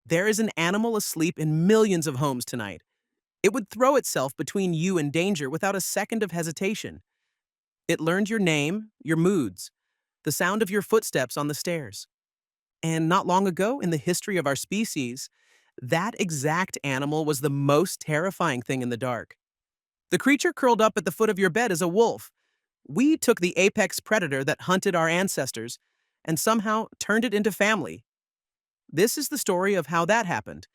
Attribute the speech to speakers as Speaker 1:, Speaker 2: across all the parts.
Speaker 1: There is an animal asleep in millions of homes tonight. It would throw itself between you and danger without a second of hesitation. It learned your name, your moods, the sound of your footsteps on the stairs. And not long ago, in the history of our species, that exact animal was the most terrifying thing in the dark. The creature curled up at the foot of your bed is a wolf. We took the apex predator that hunted our ancestors and somehow turned it into family. This is the story of how that happened.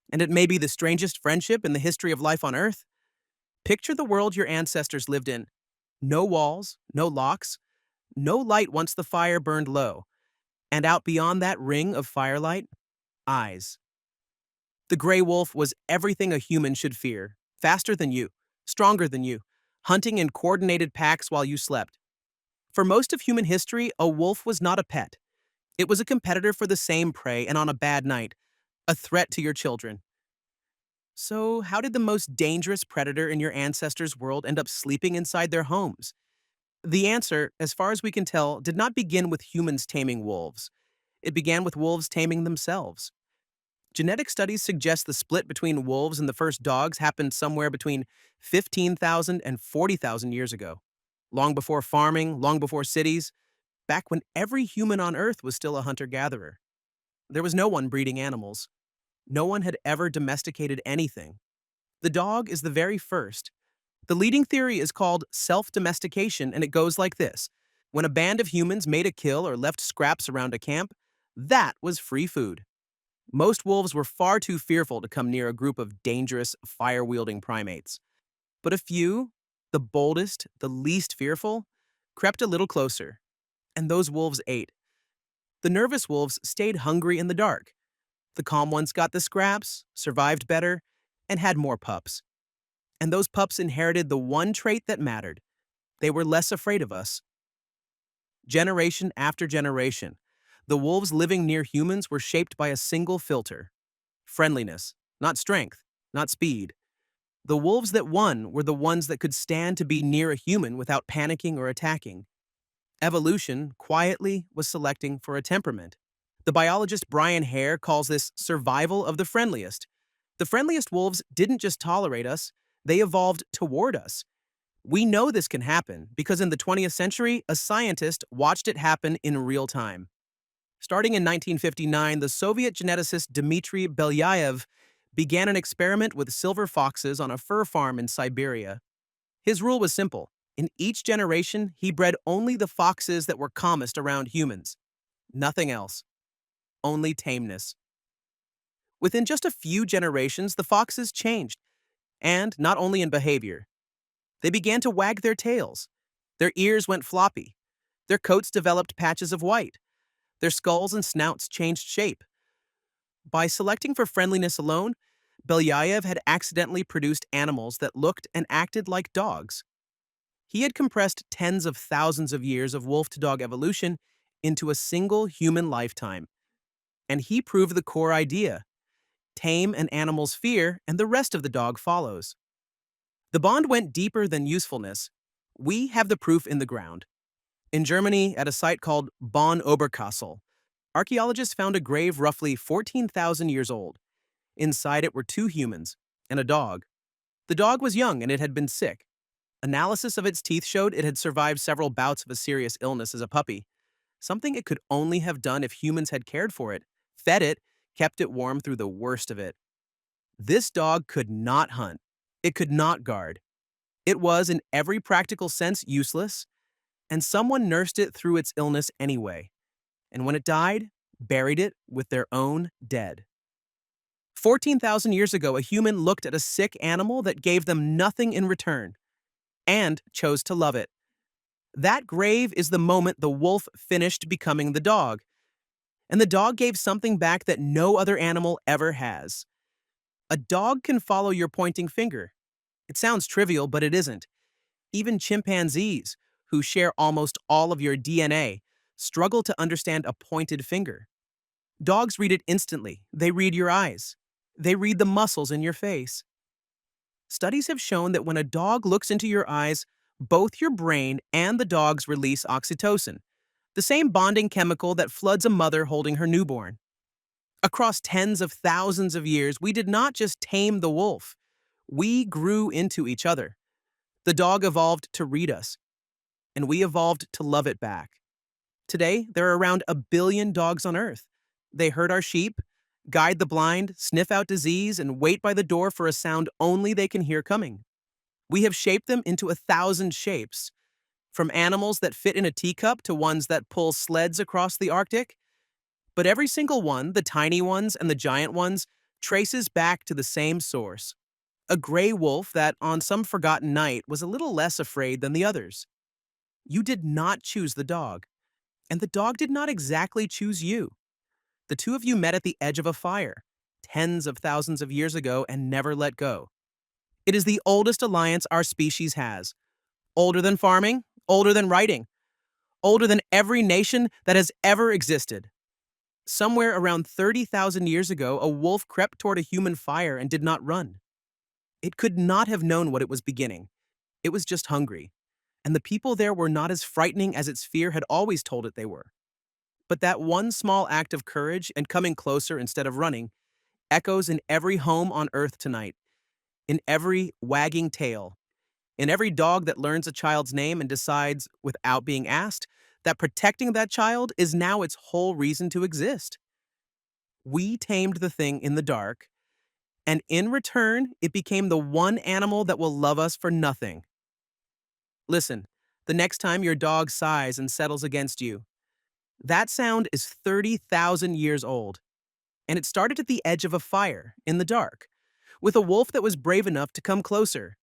Speaker 1: And it may be the strangest friendship in the history of life on Earth. Picture the world your ancestors lived in. No walls, no locks, no light once the fire burned low. And out beyond that ring of firelight, eyes. The gray wolf was everything a human should fear, faster than you, stronger than you, hunting in coordinated packs while you slept. For most of human history, a wolf was not a pet. It was a competitor for the same prey, and on a bad night, a threat to your children. So, how did the most dangerous predator in your ancestors' world end up sleeping inside their homes? The answer, as far as we can tell, did not begin with humans taming wolves. It began with wolves taming themselves. Genetic studies suggest the split between wolves and the first dogs happened somewhere between 15,000 and 40,000 years ago. Long before farming, long before cities, back when every human on Earth was still a hunter-gatherer. There was no one breeding animals. No one had ever domesticated anything. The dog is the very first. The leading theory is called self-domestication, and it goes like this. When a band of humans made a kill or left scraps around a camp, that was free food. Most wolves were far too fearful to come near a group of dangerous, fire-wielding primates. But a few, the boldest, the least fearful, crept a little closer. And those wolves ate. The nervous wolves stayed hungry in the dark. The calm ones got the scraps, survived better, and had more pups. And those pups inherited the one trait that mattered. They were less afraid of us. Generation after generation, the wolves living near humans were shaped by a single filter: friendliness, not strength, not speed. The wolves that won were the ones that could stand to be near a human without panicking or attacking. Evolution, quietly, was selecting for a temperament. The biologist Brian Hare calls this survival of the friendliest. The friendliest wolves didn't just tolerate us, they evolved toward us. We know this can happen because in the 20th century, a scientist watched it happen in real time. Starting in 1959, the Soviet geneticist Dmitri Belyaev began an experiment with silver foxes on a fur farm in Siberia. His rule was simple. In each generation, he bred only the foxes that were calmest around humans. Nothing else. Only tameness. Within just a few generations, the foxes changed. And not only in behavior. They began to wag their tails. Their ears went floppy. Their coats developed patches of white. Their skulls and snouts changed shape. By selecting for friendliness alone, Belyaev had accidentally produced animals that looked and acted like dogs. He had compressed tens of thousands of years of wolf-to-dog evolution into a single human lifetime. And he proved the core idea. Tame an animal's fear, and the rest of the dog follows. The bond went deeper than usefulness. We have the proof in the ground. In Germany, at a site called Bonn-Oberkassel, archaeologists found a grave roughly 14,000 years old. Inside it were two humans and a dog. The dog was young and it had been sick. Analysis of its teeth showed it had survived several bouts of a serious illness as a puppy, something it could only have done if humans had cared for it, fed it, kept it warm through the worst of it. This dog could not hunt. It could not guard. It was, in every practical sense, useless, and someone nursed it through its illness anyway. And when it died, buried it with their own dead. 14,000 years ago, a human looked at a sick animal that gave them nothing in return, and chose to love it. That grave is the moment the wolf finished becoming the dog. And the dog gave something back that no other animal ever has. A dog can follow your pointing finger. It sounds trivial, but it isn't. Even chimpanzees, who share almost all of your DNA, struggle to understand a pointed finger. Dogs read it instantly. They read your eyes. They read the muscles in your face. Studies have shown that when a dog looks into your eyes, both your brain and the dog's release oxytocin, the same bonding chemical that floods a mother holding her newborn. Across tens of thousands of years, we did not just tame the wolf. We grew into each other. The dog evolved to read us, and we evolved to love it back. Today, there are around 1 billion dogs on Earth. They herd our sheep, guide the blind, sniff out disease, and wait by the door for a sound only they can hear coming. We have shaped them into 1,000 shapes, from animals that fit in a teacup to ones that pull sleds across the Arctic. But every single one, the tiny ones and the giant ones, traces back to the same source. A gray wolf that, on some forgotten night, was a little less afraid than the others. You did not choose the dog, and the dog did not exactly choose you. The two of you met at the edge of a fire, tens of thousands of years ago, and never let go. It is the oldest alliance our species has. Older than farming, older than writing, older than every nation that has ever existed. Somewhere around 30,000 years ago, a wolf crept toward a human fire and did not run. It could not have known what it was beginning. It was just hungry. And the people there were not as frightening as its fear had always told it they were. But that one small act of courage and coming closer instead of running echoes in every home on Earth tonight, in every wagging tail, in every dog that learns a child's name and decides, without being asked, that protecting that child is now its whole reason to exist. We tamed the thing in the dark, and in return, it became the one animal that will love us for nothing. Listen, the next time your dog sighs and settles against you, that sound is 30,000 years old, and it started at the edge of a fire, in the dark, with a wolf that was brave enough to come closer.